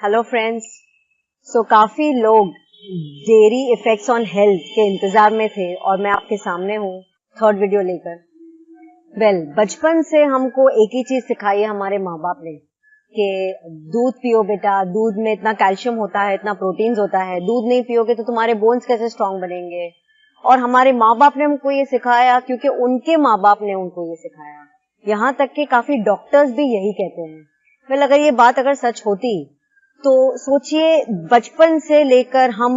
Hello friends. काफी लोग dairy effects on health के इंतजार में थे और मैं आपके सामने हूँ थर्ड वीडियो लेकर। बचपन से हमको एक ही चीज सिखाई है हमारे माँ बाप ने कि दूध पियो बेटा, दूध में इतना कैल्शियम होता है, इतना प्रोटीन्स होता है, दूध नहीं पियोगे तो तुम्हारे बोन्स कैसे स्ट्रांग बनेंगे। और हमारे माँ बाप ने हमको ये सिखाया क्योंकि उनके माँ बाप ने उनको ये सिखाया। यहाँ तक कि काफी डॉक्टर्स भी यही कहते हैं। अगर ये बात अगर सच होती तो सोचिए, बचपन से लेकर हम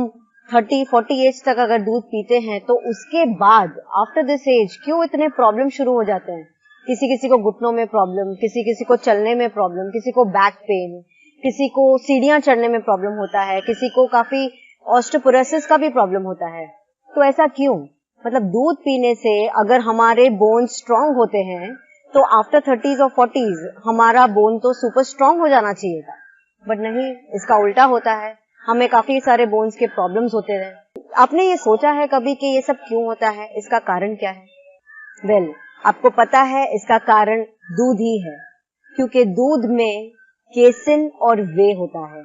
30-40 एज तक अगर दूध पीते हैं तो उसके बाद आफ्टर दिस एज क्यों इतने प्रॉब्लम शुरू हो जाते हैं। किसी किसी को घुटनों में प्रॉब्लम, किसी किसी को चलने में प्रॉब्लम, किसी को बैक पेन, किसी को सीढ़ियां चढ़ने में प्रॉब्लम होता है, किसी को काफी ऑस्टियोपोरोसिस का भी प्रॉब्लम होता है। तो ऐसा क्यों? दूध पीने से अगर हमारे बोन्स स्ट्रांग होते हैं तो आफ्टर 30s और 40s हमारा बोन तो सुपर स्ट्रांग हो जाना चाहिए था, बट नहीं, इसका उल्टा होता है। हमें काफी सारे बोन्स के प्रॉब्लम्स होते हैं। आपने ये सोचा है कभी कि ये सब क्यों होता है, इसका कारण क्या है? आपको पता है इसका कारण दूध ही है, क्योंकि दूध में केसिन और वे होता है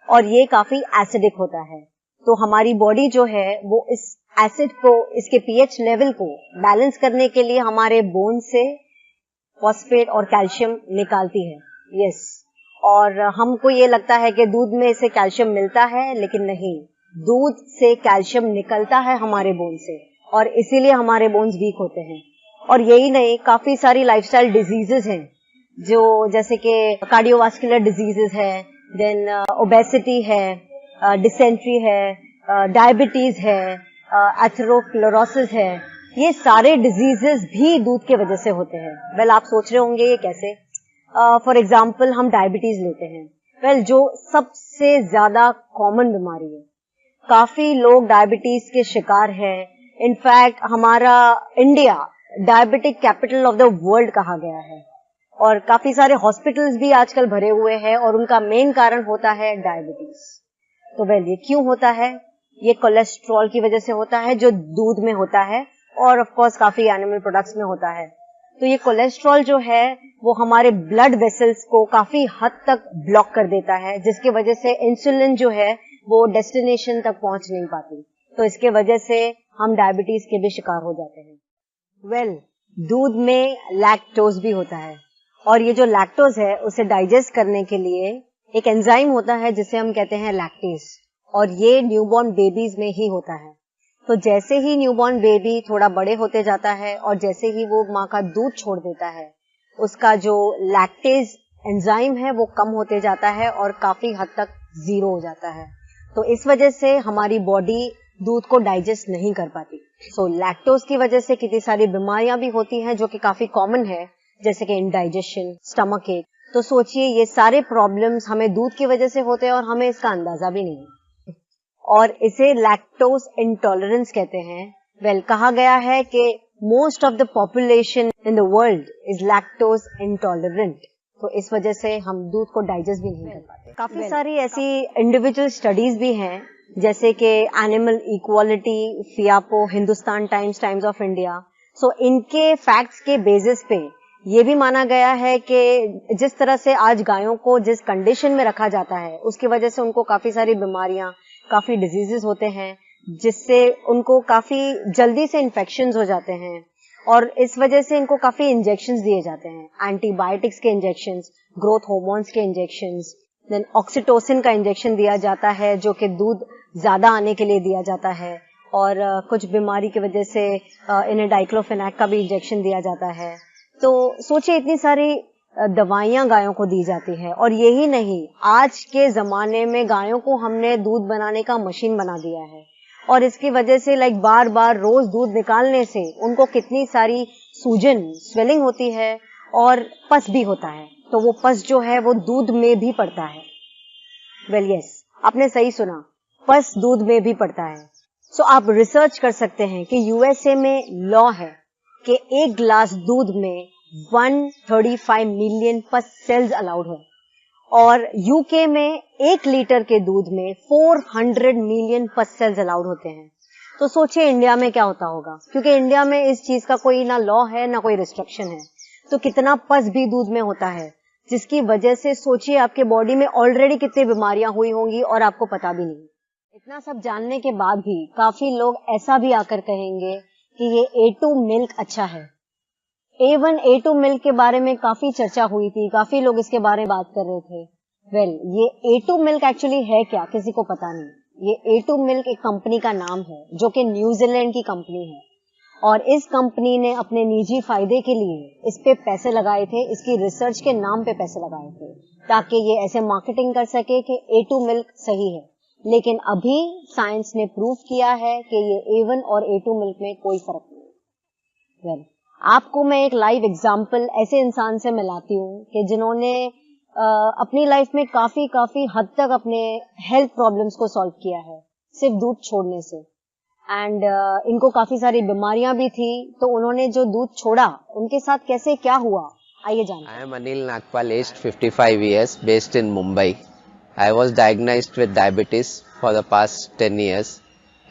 और ये काफी एसिडिक होता है। तो हमारी बॉडी जो है वो इस एसिड को, इसके पीएच लेवल को बैलेंस करने के लिए हमारे बोन से फॉस्फेट और कैल्शियम निकालती है। यस, और हमको ये लगता है कि दूध में से कैल्शियम मिलता है, लेकिन नहीं, दूध से कैल्शियम निकलता है हमारे बोन से और इसीलिए हमारे बोन्स वीक होते हैं। और यही नहीं, काफी सारी लाइफस्टाइल डिजीजेस हैं जो जैसे कि कार्डियोवास्कुलर डिजीजेस है, देन ओबेसिटी है, डिसेंट्री है, डायबिटीज है, एथेरोस्क्लेरोसिस है। ये सारे डिजीजेस भी दूध के वजह से होते हैं। आप सोच रहे होंगे ये कैसे? फॉर एग्जाम्पल हम डायबिटीज लेते हैं। जो सबसे ज्यादा कॉमन बीमारी है, काफी लोग डायबिटीज के शिकार हैं। इनफैक्ट हमारा India diabetic capital of the world कहा गया है और काफी सारे हॉस्पिटल्स भी आजकल भरे हुए हैं और उनका मेन कारण होता है डायबिटीज। तो ये क्यों होता है? ये कोलेस्ट्रॉल की वजह से होता है जो दूध में होता है और ऑफ कोर्स काफी एनिमल प्रोडक्ट्स में होता है। तो ये कोलेस्ट्रॉल जो है वो हमारे ब्लड वेसल्स को काफी हद तक ब्लॉक कर देता है, जिसकी वजह से इंसुलिन जो है वो डेस्टिनेशन तक पहुंच नहीं पाती। तो इसके वजह से हम डायबिटीज के भी शिकार हो जाते हैं। दूध में लैक्टोज भी होता है और ये जो लैक्टोज है उसे डाइजेस्ट करने के लिए एक एंजाइम होता है जिसे हम कहते हैं लैक्टेज, और ये न्यूबॉर्न बेबीज में ही होता है। तो जैसे ही न्यूबॉर्न बेबी थोड़ा बड़े होते जाता है और जैसे ही वो माँ का दूध छोड़ देता है, उसका जो लैक्टेज एंजाइम है वो कम होते जाता है और काफी हद तक जीरो हो जाता है। तो इस वजह से हमारी बॉडी दूध को डाइजेस्ट नहीं कर पाती। लैक्टोज की वजह से कितनी सारी बीमारियां भी होती हैं जो कि काफी कॉमन है, जैसे कि इंडाइजेशन, स्टमक एक। तो सोचिए, ये सारे प्रॉब्लम्स हमें दूध की वजह से होते हैं और हमें इसका अंदाजा भी नहीं है और इसे लैक्टोज इंटॉलरेंस कहते हैं। कहा गया है कि most of the population in the world is lactose intolerant. तो इस वजह से हम दूध को डाइजेस्ट भी नहीं कर पाते। काफी सारी ऐसी इंडिविजुअल स्टडीज भी हैं, जैसे कि animal equality, FIAPO, Hindustan Times, Times of India. इनके फैक्ट्स के बेसिस पे ये भी माना गया है कि जिस तरह से आज गायों को जिस कंडीशन में रखा जाता है उसकी वजह से उनको काफी सारी बीमारियां, काफी डिजीजेस होते हैं, जिससे उनको काफी जल्दी से इन्फेक्शंस हो जाते हैं और इस वजह से इनको काफी इंजेक्शंस दिए जाते हैं, एंटीबायोटिक्स के इंजेक्शंस, ग्रोथ हार्मोन्स के इंजेक्शंस, देन ऑक्सीटोसिन का इंजेक्शन दिया जाता है जो कि दूध ज्यादा आने के लिए दिया जाता है, और कुछ बीमारी की वजह से इन्हें डाइक्लोफेनाक का भी इंजेक्शन दिया जाता है। तो सोचिए, इतनी सारी दवाइयां गायों को दी जाती है। और यही नहीं, आज के जमाने में गायों को हमने दूध बनाने का मशीन बना दिया है और इसकी वजह से बार बार रोज दूध निकालने से उनको कितनी सारी सूजन, स्वेलिंग होती है और पस भी होता है। तो वो पस जो है वो दूध में भी पड़ता है। यस, आपने सही सुना, पस दूध में भी पड़ता है। आप रिसर्च कर सकते हैं कि यूएसए में लॉ है कि एक गिलास दूध में 135 मिलियन पस सेल्स अलाउड है और यूके में 1 लीटर के दूध में 400 मिलियन पस सेल्स अलाउड होते हैं। तो सोचिए इंडिया में क्या होता होगा, क्योंकि इंडिया में इस चीज का कोई ना लॉ है ना कोई रिस्ट्रिक्शन है। तो कितना पस भी दूध में होता है, जिसकी वजह से सोचिए आपके बॉडी में ऑलरेडी कितनी बीमारियां हुई होंगी और आपको पता भी नहीं। इतना सब जानने के बाद भी काफी लोग ऐसा भी आकर कहेंगे कि ये A2 मिल्क अच्छा है। A1 A2 मिल्क के बारे में काफी चर्चा हुई थी, काफी लोग इसके बारे में बात कर रहे थे। ये A2 मिल्क एक्चुअली है क्या, किसी को पता नहीं। ये A2 मिल्क एक कंपनी का नाम है जो कि न्यूजीलैंड की कंपनी है, और इस कंपनी ने अपने निजी फायदे के लिए इस पे पैसे लगाए थे, इसकी रिसर्च के नाम पे पैसे लगाए थे, ताकि ये ऐसे मार्केटिंग कर सके कि A2 मिल्क सही है। लेकिन अभी साइंस ने प्रूव किया है कि ये A1 और A2 मिल्क में कोई फर्क नहीं है। आपको मैं एक लाइव एग्जांपल ऐसे इंसान से मिलाती हूँ कि जिन्होंने अपनी लाइफ में काफी हद तक अपने हेल्थ प्रॉब्लम्स को सॉल्व किया है सिर्फ दूध छोड़ने से। एंड इनको काफी सारी बीमारियां भी थी, तो उन्होंने जो दूध छोड़ा उनके साथ कैसे क्या हुआ, आइए जानते हैं। I am Anil Nagpal, aged 55 years, based in Mumbai. I was diagnosed with diabetes for the past 10 years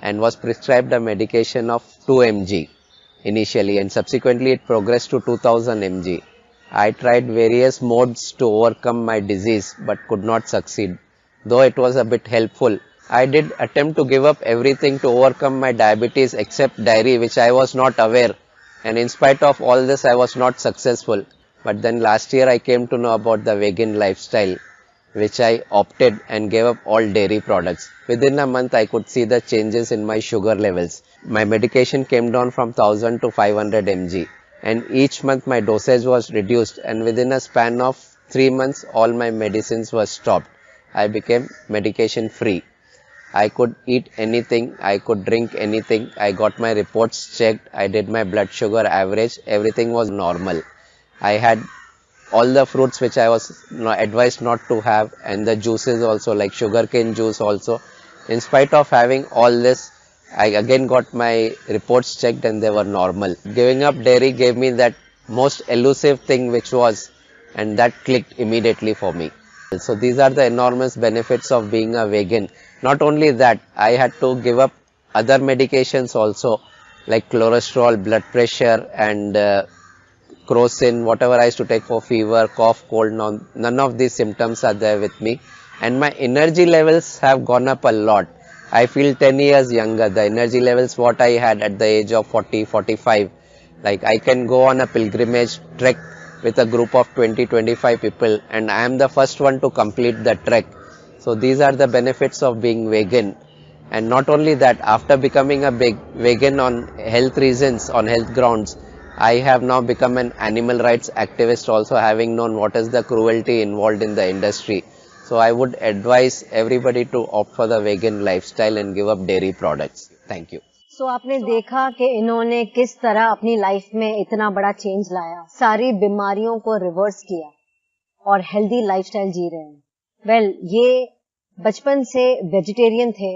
and was prescribed a medication of 2 mg initially, and subsequently it progressed to 2000 mg. I tried various modes to overcome my disease but could not succeed. Though it was a bit helpful, I did attempt to give up everything to overcome my diabetes except dairy, which I was not aware, and in spite of all this I was not successful. But then last year I came to know about the vegan lifestyle, which I opted and gave up all dairy products. Within a month I could see the changes in my sugar levels. My medication came down from 1000 to 500 mg, and each month my dosage was reduced, and within a span of 3 months all my medicines were stopped. I became medication free. I could eat anything, I could drink anything. I got my reports checked, I did my blood sugar average, everything was normal. I had all the fruits which I was advised not to have, and the juices also, like sugarcane juice also. In spite of having all this, I again got my reports checked and they were normal. Giving up dairy gave me that most elusive thing which was, and that clicked immediately for me. So these are the enormous benefits of being a vegan. Not only that, I had to give up other medications also, like cholesterol, blood pressure, and crocin, whatever I used to take for fever, cough, cold. Now none of these symptoms are there with me, and my energy levels have gone up a lot. I feel 10 years younger. The energy levels what I had at the age of 40, 45, like I can go on a pilgrimage trek with a group of 20-25 people, and I am the first one to complete the trek. So these are the benefits of being vegan. And not only that, after becoming a big vegan on health reasons, on health grounds, I have now become an animal rights activist also, having known what is the cruelty involved in the industry. So I would advise everybody to opt for the vegan lifestyle and give up dairy products. Thank you. So आपने देखा कि इन्होंने किस तरह अपनी life में इतना बड़ा चेंज लाया, सारी बीमारियों को रिवर्स किया और हेल्दी लाइफस्टाइल जी रहे हैं। ये बचपन से वेजिटेरियन थे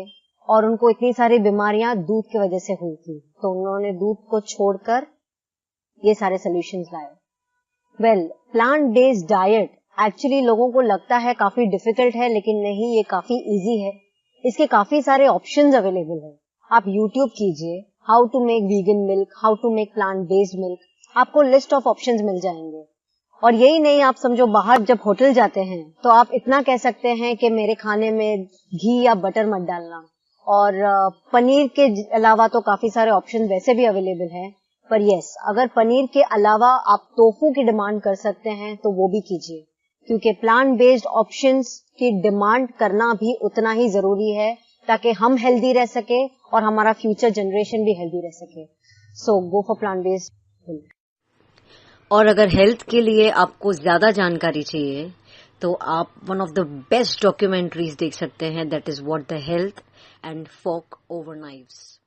और उनको इतनी सारी बीमारियां दूध की वजह से हुई थी, तो उन्होंने दूध को छोड़कर ये सारे सॉल्यूशंस लाए। प्लांट बेस्ड डाइट एक्चुअली लोगों को लगता है काफी डिफिकल्ट है, लेकिन नहीं, ये काफी इजी है। इसके काफी सारे ऑप्शंस अवेलेबल है। आप यूट्यूब कीजिए how to make vegan milk, how to make plant based milk, आपको लिस्ट ऑफ ऑप्शंस मिल जाएंगे। और यही नहीं, आप समझो बाहर जब होटल जाते हैं तो आप इतना कह सकते हैं कि मेरे खाने में घी या बटर मत डालना, और पनीर के अलावा तो काफी सारे ऑप्शन वैसे भी अवेलेबल हैं। पर यस, अगर पनीर के अलावा आप टोफू की डिमांड कर सकते हैं तो वो भी कीजिए, क्योंकि प्लांट बेस्ड ऑप्शंस की डिमांड करना भी उतना ही जरूरी है, ताकि हम हेल्दी रह सके और हमारा फ्यूचर जनरेशन भी हेल्दी रह सके। सो गो फॉर प्लांट बेस्ड। और अगर हेल्थ के लिए आपको ज्यादा जानकारी चाहिए तो आप one of the best documentaries देख सकते हैं, that is what the health and fork over knives.